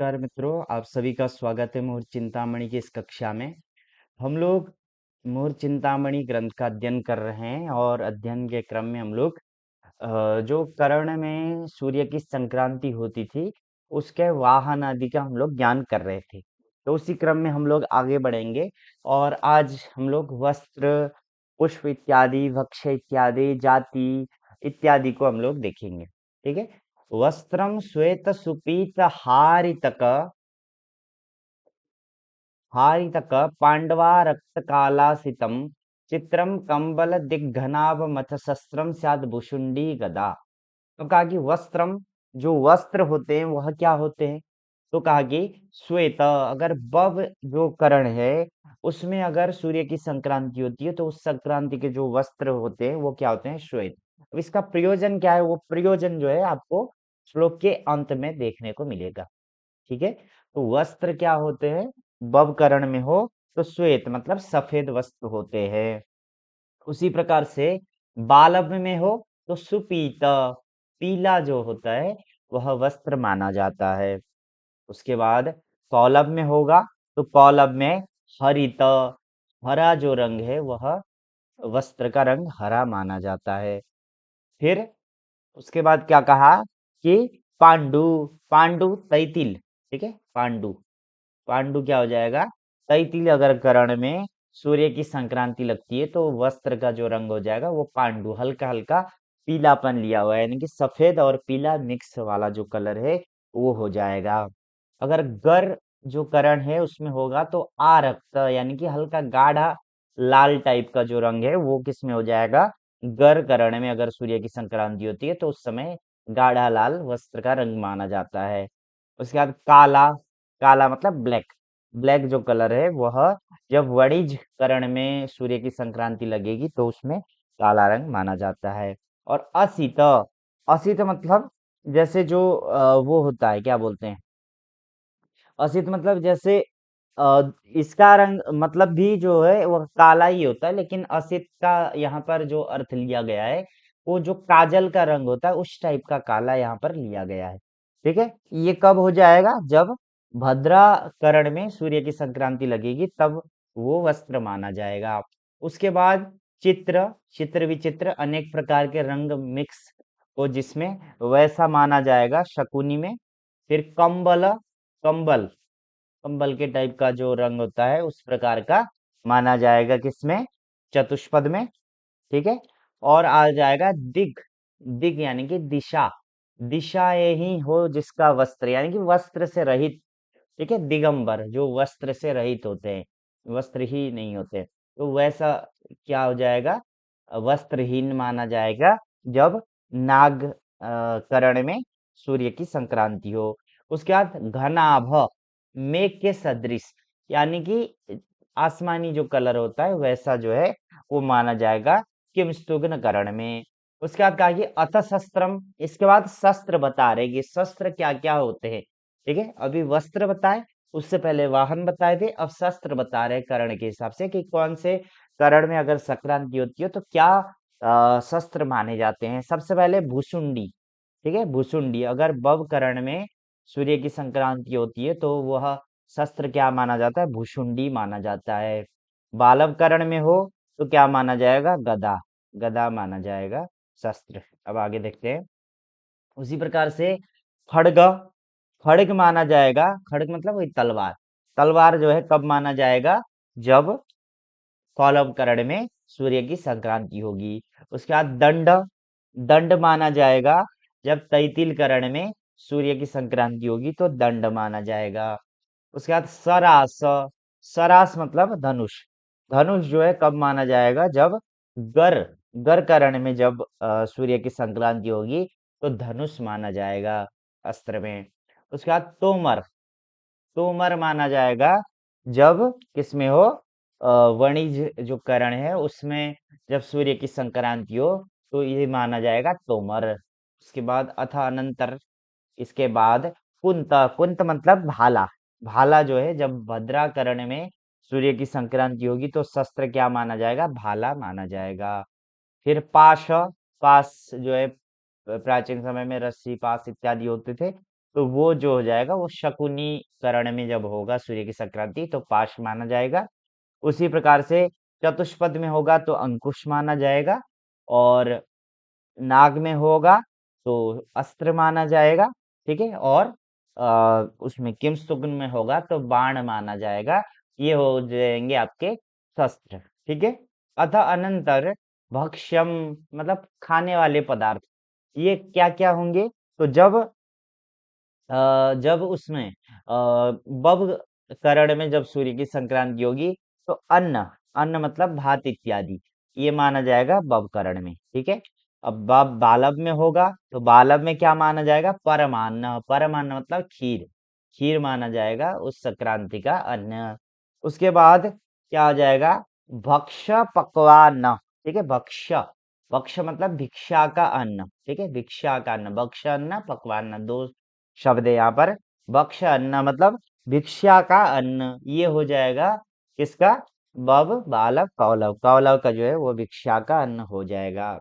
नमस्कार मित्रों, आप सभी का स्वागत है मुहूर्त चिंतामणि की इस कक्षा में। हम लोग मुहूर्त चिंतामणि ग्रंथ का अध्ययन कर रहे हैं और अध्ययन के क्रम में हम लोग जो कर्ण में सूर्य की संक्रांति होती थी, उसके वाहन आदि का हम लोग ज्ञान कर रहे थे। तो उसी क्रम में हम लोग आगे बढ़ेंगे और आज हम लोग वस्त्र, पुष्प इत्यादि, भक्ष्य इत्यादि, जाति इत्यादि को हम लोग देखेंगे। ठीक है। वस्त्रम श्वेत सुपीत हारितक पांडवा रक्त कालासितम चित्रम कंबल दिग्घनाभ मथ शस्त्रम स्याद भुशुंडी गदा। तो कहा कि वस्त्रम, जो वस्त्र होते हैं वह क्या होते हैं? तो कहा कि श्वेत, अगर बव जो करण है उसमें अगर सूर्य की संक्रांति होती है तो उस संक्रांति के जो वस्त्र होते हैं वो क्या होते हैं? श्वेत। अब इसका प्रयोजन क्या है? वो प्रयोजन जो है आपको श्लोक के अंत में देखने को मिलेगा। ठीक है। तो वस्त्र क्या होते हैं? बवकरण में हो तो श्वेत मतलब सफेद वस्त्र होते हैं। उसी प्रकार से बालव में हो तो सुपीत, पीला जो होता है वह वस्त्र माना जाता है। उसके बाद कौलव में होगा तो कौलव में हरित, हरा जो रंग है वह वस्त्र का रंग हरा माना जाता है। फिर उसके बाद क्या कहा कि पांडु, पांडु तैतिल। ठीक है। पांडु, पांडु क्या हो जाएगा? तैतिल अगर करण में सूर्य की संक्रांति लगती है तो वस्त्र का जो रंग हो जाएगा वो पांडु, हल्का हल्का पीलापन लिया हुआ है, यानी कि सफेद और पीला मिक्स वाला जो कलर है वो हो जाएगा। अगर गर जो करण है उसमें होगा तो आरक्त, यानी कि हल्का गाढ़ा लाल टाइप का जो रंग है वो किस में हो जाएगा? गर करण में अगर सूर्य की संक्रांति होती है तो उस समय गाढ़ा लाल वस्त्र का रंग माना जाता है। उसके बाद काला, काला मतलब ब्लैक, ब्लैक जो कलर है वह जब वणिज करण में सूर्य की संक्रांति लगेगी तो उसमें काला रंग माना जाता है। और असित, असित मतलब जैसे जो वो होता है, क्या बोलते हैं, असित मतलब जैसे इसका रंग मतलब भी जो है वह काला ही होता है, लेकिन असित का यहाँ पर जो अर्थ लिया गया है वो जो काजल का रंग होता है उस टाइप का काला यहाँ पर लिया गया है। ठीक है। ये कब हो जाएगा? जब भद्रा करण में सूर्य की संक्रांति लगेगी तब वो वस्त्र माना जाएगा। उसके बाद चित्र, चित्र विचित्र अनेक प्रकार के रंग मिक्स हो जिसमें वैसा माना जाएगा शकुनी में। फिर कंबल, कंबल, कंबल के टाइप का जो रंग होता है उस प्रकार का माना जाएगा किसमें? चतुष्पद में। ठीक है। और आ जाएगा दिग, दिग यानी कि दिशा, दिशा ये ही हो जिसका वस्त्र, यानी कि वस्त्र से रहित। ठीक है। दिगंबर जो वस्त्र से रहित होते हैं, वस्त्र ही नहीं होते, तो वैसा क्या हो जाएगा? वस्त्रहीन माना जाएगा जब नाग करण में सूर्य की संक्रांति हो। उसके बाद घनाभ, मेघ के सदृश, यानी कि आसमानी जो कलर होता है वैसा जो है वो माना जाएगा किमस्तुग्न करण में। उसके बाद कहा कि अथ शस्त्रम, इसके बाद शस्त्र बता रहे कि शस्त्र क्या क्या होते हैं। ठीक है। अभी वस्त्र बताए, उससे पहले वाहन बताए थे, अब शस्त्र बता रहे कर्ण के हिसाब से कि कौन से कर्ण में अगर संक्रांति होती है तो क्या शस्त्र माने जाते हैं। सबसे पहले भुसुंडी। ठीक है। भुसुंडी अगर बव करण में सूर्य की संक्रांति होती है तो वह शस्त्र क्या माना जाता है? भुसुंडी माना जाता है। बालव करण में हो तो क्या माना जाएगा? गदा, गदा माना जाएगा शस्त्र। अब आगे देखते हैं। उसी प्रकार से खड्ग, खड्ग माना जाएगा, खड्ग मतलब वही तलवार, तलवार जो है कब माना जाएगा? जब कौलव करण में सूर्य की संक्रांति होगी। उसके बाद दंड, दंड माना जाएगा जब तैतिल करण में सूर्य की संक्रांति होगी तो दंड माना जाएगा। उसके बाद सरास, सरास मतलब धनुष, धनुष जो है कब माना जाएगा? जब गर, गर करण में जब सूर्य की संक्रांति होगी तो धनुष माना जाएगा अस्त्र में। उसके बाद तोमर, तोमर माना जाएगा जब किसमें हो? वणिज जो करण है उसमें जब सूर्य की संक्रांति हो तो ये माना जाएगा तोमर। उसके बाद अथ अनंतर, इसके बाद कुंत, कुंत मतलब भाला, भाला जो है जब भद्रा करण में सूर्य की संक्रांति होगी तो शस्त्र क्या माना जाएगा? भाला माना जाएगा। फिर पाश, पास जो है प्राचीन समय में रस्सी पास इत्यादि होते थे, तो वो जो हो जाएगा वो शकुनी करण में जब होगा सूर्य की संक्रांति तो पाश माना जाएगा। उसी प्रकार से चतुष्पद में होगा तो अंकुश माना जाएगा, और नाग में होगा तो अस्त्र माना जाएगा। ठीक है, और उसमें किमस्तुग्न में होगा तो बाण माना जाएगा। ये हो जाएंगे आपके शस्त्र। ठीक है, अतः अनंतर भक्ष्यम मतलब खाने वाले पदार्थ, ये क्या क्या होंगे? तो जब उसमें बब करण में जब सूर्य की संक्रांति होगी तो अन्न, अन्न मतलब भात इत्यादि, ये माना जाएगा बब करण में। ठीक है, अब बब बालव में होगा तो बालव में क्या माना जाएगा? परमान्न, परमान्न मतलब खीर, खीर माना जाएगा उस संक्रांति का अन्न। उसके बाद क्या हो जाएगा? भक्ष पक्वान्न। ठीक है, भक्ष, भक्ष मतलब भिक्षा का अन्न। ठीक है, भिक्षा का अन्न, भक्ष अन्न पक्वान्न दो शब्द है यहाँ पर। भक्ष अन्न मतलब भिक्षा का अन्न, ये हो जाएगा किसका? बब बालव कौलव, कौलव का जो है वो भिक्षा का अन्न हो जाएगा।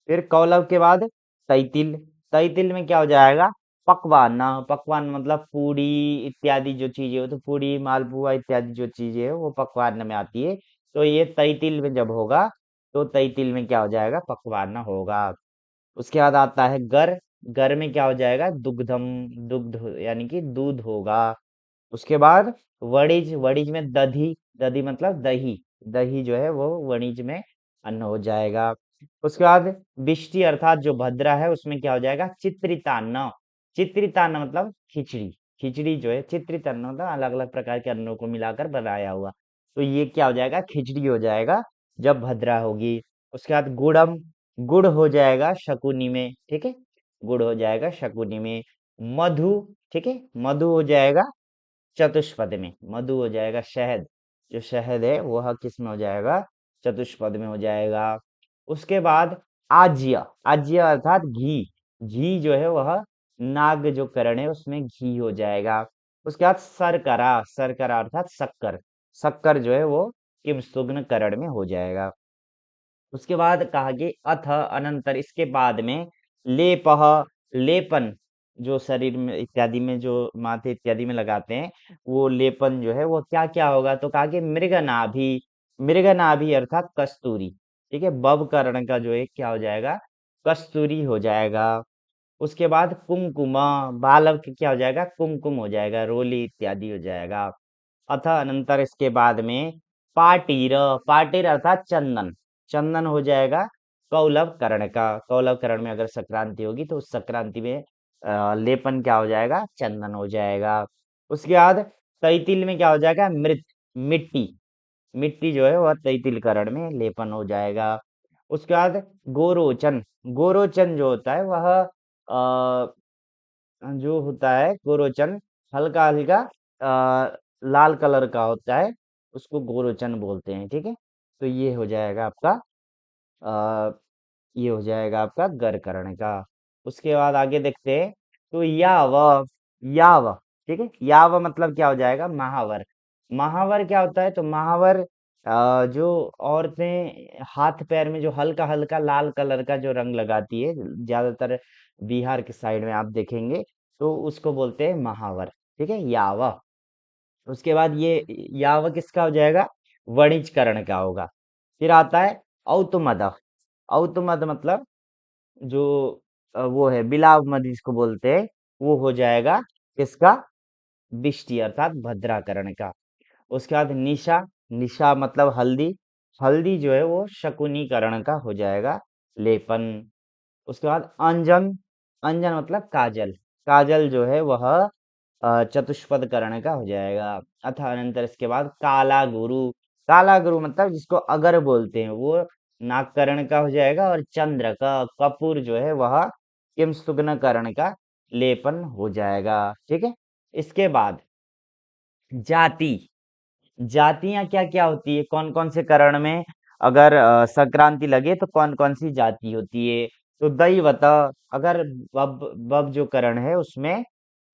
फिर कौलव के बाद तैतिल, तैतिल में क्या हो जाएगा? पकवान, पकवान मतलब पूड़ी इत्यादि जो चीजें हो, तो पूड़ी मालपुआ इत्यादि जो चीजें है वो पकवान में आती है। तो ये तैतिल में जब होगा तो तैतिल में क्या हो जाएगा? पकवान होगा। उसके बाद आता है गर, गर में क्या हो जाएगा? दुग्धम, दुग्ध यानी कि दूध होगा। उसके बाद वणिज, वणिज में दधी, दधी मतलब दही, दही जो है वो वणिज में अन्न हो जाएगा। उसके बाद बिष्टि अर्थात जो भद्रा है उसमें क्या हो जाएगा? चित्रितान्न, चित्रितान्न मतलब खिचड़ी, खिचड़ी जो है चित्रितान्न मतलब अलग अलग प्रकार के अन्नों को मिलाकर बनाया हुआ, तो ये क्या हो जाएगा? खिचड़ी हो जाएगा जब भद्रा होगी। उसके बाद गुड़म, गुड़ हो जाएगा शकुनी में। ठीक है, गुड़ हो जाएगा शकुनी में। मधु, ठीक है, मधु हो जाएगा चतुष्पद में, मधु हो जाएगा शहद, जो शहद है वह किस में हो जाएगा? चतुष्पद में हो जाएगा। उसके बाद आज्य, आज्य अर्थात घी, घी जो है वह नाग जो करण है उसमें घी हो जाएगा। उसके बाद सरकरा, सरकरा अर्थात शक्कर, शक्कर जो है वो किम करण में हो जाएगा। उसके बाद कहा कि अथ अनंतर, इसके बाद में लेपह, लेपन, जो शरीर में इत्यादि में जो माथे इत्यादि में लगाते हैं वो लेपन जो है वो क्या क्या होगा? तो कहा कि मृगनाभि, मृगनाभि अर्थात कस्तूरी। ठीक है, बब करण का जो है क्या हो जाएगा? कस्तूरी हो जाएगा। उसके बाद कुमकुम, बालव के क्या हो जाएगा? कुमकुम हो जाएगा, रोली इत्यादि हो जाएगा। अथ अनंतर इसके बाद में पाटीर, पाटीर अर्थात चंदन, चंदन हो जाएगा कौलव करण का। कौलव करण में अगर संक्रांति होगी तो उस संक्रांति में लेपन क्या हो जाएगा? चंदन हो जाएगा। उसके बाद तैतिल में क्या हो जाएगा? मृत, मिट्टी, मिट्टी जो है वह तैतिल करण में लेपन हो जाएगा। उसके बाद गोरोचन, गोरोचन जो होता है वह जो होता है गोरोचन हल्का हल्का लाल कलर का होता है, उसको गोरोचन बोलते हैं। ठीक है, तो ये हो जाएगा आपका अ, ये हो जाएगा आपका गरकरण का। उसके बाद आगे देखते हैं तो याव, याव, ठीक है, याव मतलब क्या हो जाएगा? महावर, महावर क्या होता है? तो महावर जो औरतें हाथ पैर में जो हल्का हल्का लाल कलर का जो रंग लगाती है, ज्यादातर बिहार के साइड में आप देखेंगे, तो उसको बोलते हैं महावर। ठीक है, याव। उसके बाद ये याव किसका हो जाएगा? वणिजकरण का होगा। फिर आता है औतुमद, औतुमद मतलब जो वो है बिलाव मद जिसको बोलते हैं, वो हो जाएगा किसका? बिष्टि अर्थात भद्राकरण का। उसके बाद निशा, निशा मतलब हल्दी, हल्दी जो है वो शकुनी करण का हो जाएगा लेपन। उसके बाद अंजन, अंजन मतलब काजल, काजल जो है वह चतुष्पद करण का हो जाएगा। अथा अनंतर इसके बाद काला गुरु, काला गुरु मतलब जिसको अगर बोलते हैं वो नागकरण का हो जाएगा। और चंद्र का, कपूर जो है वह किम करण का लेपन हो जाएगा। ठीक है, इसके बाद जाति, जातियां क्या क्या होती है? कौन कौन से करण में अगर संक्रांति लगे तो कौन कौन सी जाति होती है? तो दैवत, अगर बब, बब जो करण है उसमें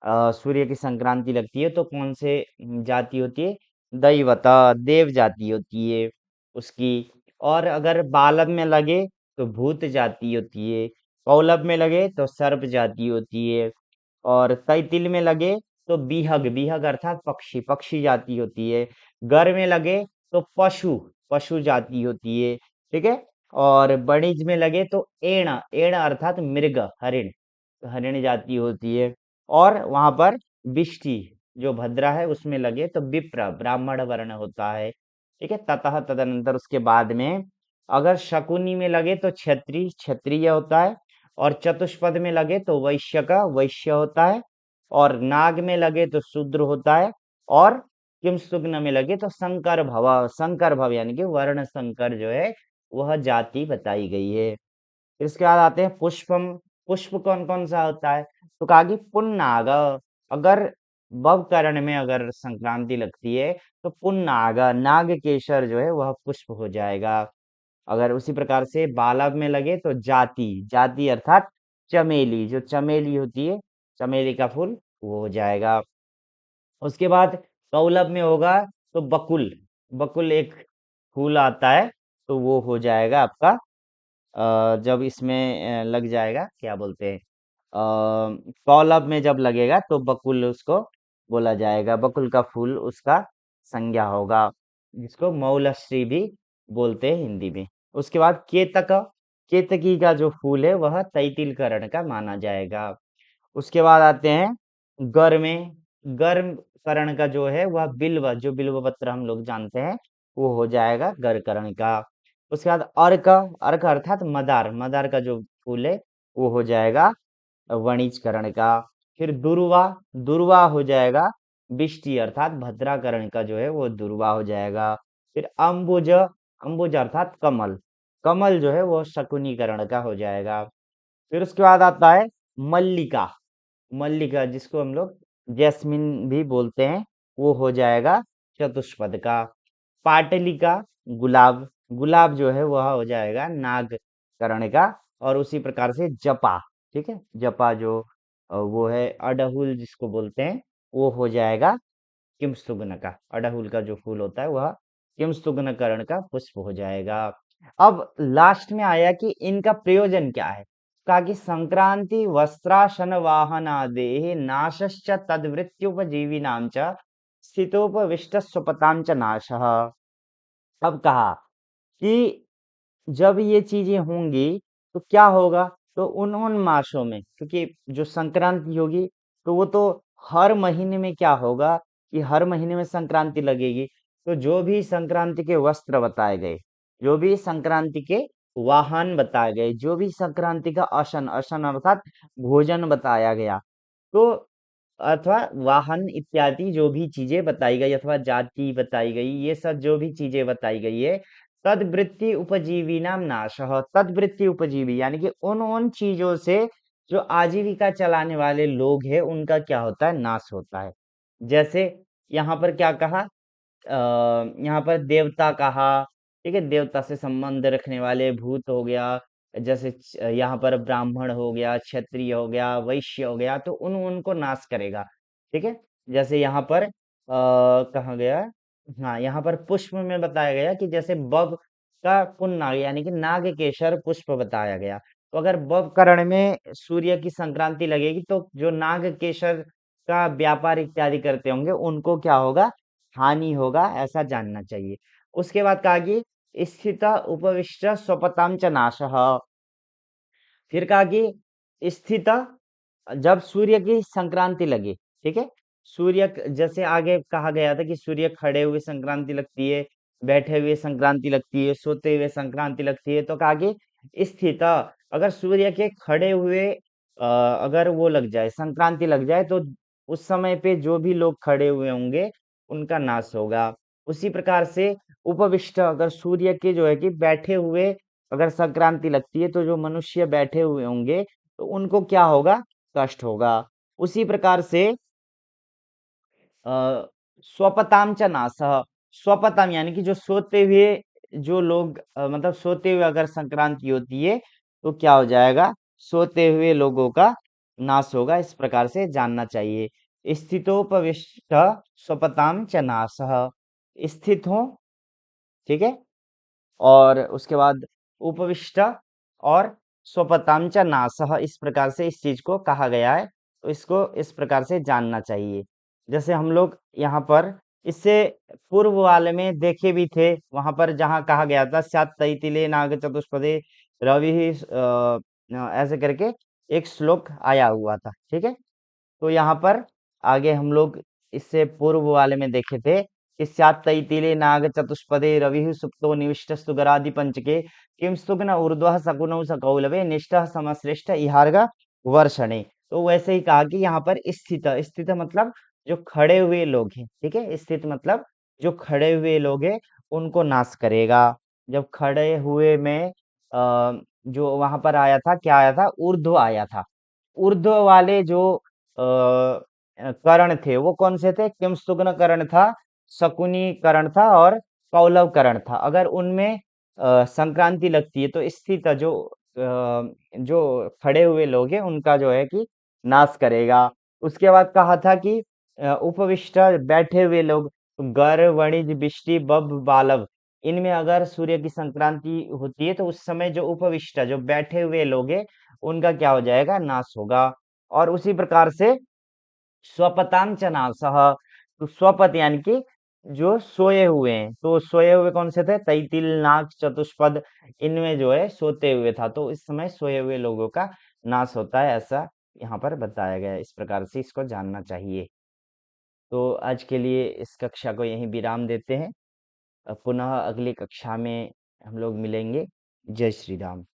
सूर्य की संक्रांति लगती है तो कौन से जाति होती है? दैवत, देव जाति होती है उसकी। और अगर बालव में लगे तो भूत जाति होती है, कौलव में लगे तो सर्प जाति होती है। और तैतिल में लगे तो बीहग, बीहग अर्थात पक्षी, पक्षी जाति होती है। गर में लगे तो पशु, पशु जाति होती है। ठीक है। और बणिज में लगे तो एण, एण अर्थात मृग, हरिण, हरिण जाति होती है। और वहां पर बिष्टि जो भद्रा है उसमें लगे तो विप्र, ब्राह्मण वर्ण होता है। ठीक है। ततः तदनंतर उसके बाद में अगर शकुनी में लगे तो क्षत्रिय, क्षत्रिय होता है। और चतुष्पद में लगे तो वैश्य का, वैश्य होता है। और नाग में लगे तो शूद्र होता है। और किमसुग्न में लगे तो संकर भव, संकर भव यानी कि वर्ण संकर जो है वह जाति बताई गई है। फिर इसके बाद आते हैं पुष्पम। पुष्प कौन कौन सा होता है? तो कहा कि पुन्नाग, अगर बवकरण में अगर संक्रांति लगती है तो पुन्नाग, नाग केशर जो है वह पुष्प हो जाएगा। अगर उसी प्रकार से बालव में लगे तो जाति, जाति अर्थात चमेली, जो चमेली होती है, चमेली का फूल, वो हो जाएगा। उसके बाद कौलव में होगा तो बकुल, बकुल एक फूल आता है, तो वो हो जाएगा आपका जब इसमें लग जाएगा, क्या बोलते हैं, कौलव में जब लगेगा तो बकुल उसको बोला जाएगा, बकुल का फूल उसका संज्ञा होगा, जिसको मौलश्री भी बोलते हैं हिंदी में। उसके बाद केतक, केतकी का जो फूल है वह तैतिल करण का माना जाएगा। उसके बाद आते हैं गर में। गर्म करण का जो है वह बिल्व, जो बिल्व पत्र हम लोग जानते हैं, वो हो जाएगा गर करण का। उसके बाद अर्क, अर्क अर्थात मदार, मदार का जो फूल है वो हो जाएगा वणिजकरण का। फिर दुर्वा, दुर्वा हो जाएगा बिष्टि अर्थात भद्राकरण का जो है वो दुर्वा हो जाएगा। फिर अंबुज, अंबुज अर्थात कमल, कमल जो है वो शकुनीकरण का हो जाएगा। फिर उसके बाद आता है मल्लिका, मल्लिका जिसको हम लोग जैस्मिन भी बोलते हैं, वो हो जाएगा चतुष्पद का। पाटलिका, गुलाब, गुलाब जो है वह हो जाएगा नागकरण का। और उसी प्रकार से जपा, ठीक है, जपा जो वो है अड़हुल जिसको बोलते हैं, वो हो जाएगा किमसुग्न का। अड़हुल का जो फूल होता है वह किमसुग्न करण का पुष्प हो जाएगा। अब लास्ट में आया कि इनका प्रयोजन क्या है। कहा कि संक्रांति वस्त्राशन वाहनादे नाशश्च तद्वृत्त्युपजीवी नाम च स्थितोपविष्ट स्वपताम च नाशः। अब कहा कि जब ये चीजें होंगी तो क्या होगा, तो उन उन मासों में, क्योंकि जो संक्रांति होगी तो वो तो हर महीने में क्या होगा कि हर महीने में संक्रांति लगेगी। तो जो भी संक्रांति के वस्त्र बताए गए, जो भी संक्रांति के वाहन बताए गए, जो भी संक्रांति का अशन, अशन अर्थात भोजन बताया गया, तो अथवा वाहन इत्यादि जो भी चीजें बताई गई अथवा जाति बताई गई, ये सब जो भी चीजें बताई गई है, तद्वृत्ति उपजीवी नाम नाशः, तद्वृत्ति उपजीवी यानी कि उन उन चीजों से जो आजीविका चलाने वाले लोग हैं उनका क्या होता है, नाश होता है। जैसे यहाँ पर क्या कहा, यहाँ पर देवता कहा, ठीक है, देवता से संबंध रखने वाले भूत हो गया, जैसे यहाँ पर ब्राह्मण हो गया, क्षत्रिय हो गया, वैश्य हो गया, तो उन उनको नाश करेगा। ठीक है। जैसे यहाँ पर कहा गया, हाँ यहाँ पर पुष्प में बताया गया कि जैसे बब का पुन्नाग यानी कि नागकेशर पुष्प बताया गया। तो अगर बब करण में सूर्य की संक्रांति लगेगी तो जो नागकेशर का व्यापार इत्यादि करते होंगे उनको क्या होगा, हानि होगा, ऐसा जानना चाहिए। उसके बाद कहा कि स्थित उपविष्ट स्वपताम च नाशः। फिर कहा कि स्थित, जब सूर्य की संक्रांति लगे, ठीक है, सूर्य जैसे आगे कहा गया था कि सूर्य खड़े हुए संक्रांति लगती है, बैठे हुए संक्रांति लगती है, सोते हुए संक्रांति लगती है। तो कहा कि स्थित, अगर सूर्य के खड़े हुए अगर वो लग जाए, संक्रांति लग जाए, तो उस समय पे जो भी लोग खड़े हुए होंगे उनका नाश होगा। उसी प्रकार से उपविष्ट, अगर सूर्य के जो है कि बैठे हुए अगर संक्रांति लगती है तो जो मनुष्य बैठे हुए होंगे तो उनको क्या होगा, कष्ट होगा। उसी प्रकार से अ, स्वपताम च नासः, स्वपताम यानी कि जो सोते हुए जो लोग मतलब सोते हुए अगर संक्रांति होती है तो क्या हो जाएगा, सोते हुए लोगों का नाश होगा। इस प्रकार से जानना चाहिए। स्थितोपविष्ट स्वपताम च नासः, स्थित हो, ठीक है, और उसके बाद उपविष्ट और स्वपताम च नासः, इस प्रकार से इस चीज को कहा गया है। तो इसको इस प्रकार से जानना चाहिए। जैसे हम लोग यहाँ पर इससे पूर्व वाले में देखे भी थे, वहां पर जहाँ कहा गया था स्यात् तैतिले नाग चतुष्पदे रवि ऐसे करके एक श्लोक आया हुआ था, ठीक है। तो यहाँ पर आगे हम लोग इससे पूर्व वाले में देखे थे कि स्यात् तैतिले नाग चतुष्पदे रवि सुप्तो निविष्टस्तु गरादि पंचके किम सुग्न ऊर्ध्वः शकुनौ सकौलवे निष्ठः समश्रेष्ठ इहार्ग वर्षणे। तो वैसे ही कहा कि यहाँ पर स्थित, स्थित मतलब जो खड़े हुए लोग हैं, ठीक है। स्थित मतलब जो खड़े हुए लोग हैं उनको नाश करेगा। जब खड़े हुए में जो वहां पर आया था, क्या आया था, ऊर्ध्व आया था। ऊर्ध्व वाले जो करण थे वो कौन से थे, किमसुग्न करण था, शकुनी करण था और कौलव करण था। अगर उनमें संक्रांति लगती है तो स्थित जो खड़े हुए लोग हैं उनका जो है कि नाश करेगा। उसके बाद कहा था कि उपविष्ट बैठे हुए लोग, गर वणिज बिष्टि बब बालव, इनमें अगर सूर्य की संक्रांति होती है तो उस समय जो उपविष्ट जो बैठे हुए लोग हैं उनका क्या हो जाएगा, नाश होगा। और उसी प्रकार से स्वपतांच नासः, तो स्वपत यानी कि जो सोए हुए हैं, तो सोए हुए कौन से थे, तैतिल नाग चतुष्पद, इनमें जो है सोते हुए था। तो इस समय सोए हुए लोगों का नाश होता है, ऐसा यहाँ पर बताया गया है। इस प्रकार से इसको जानना चाहिए। तो आज के लिए इस कक्षा को यहीं विराम देते हैं। पुनः अगली कक्षा में हम लोग मिलेंगे। जय श्री राम।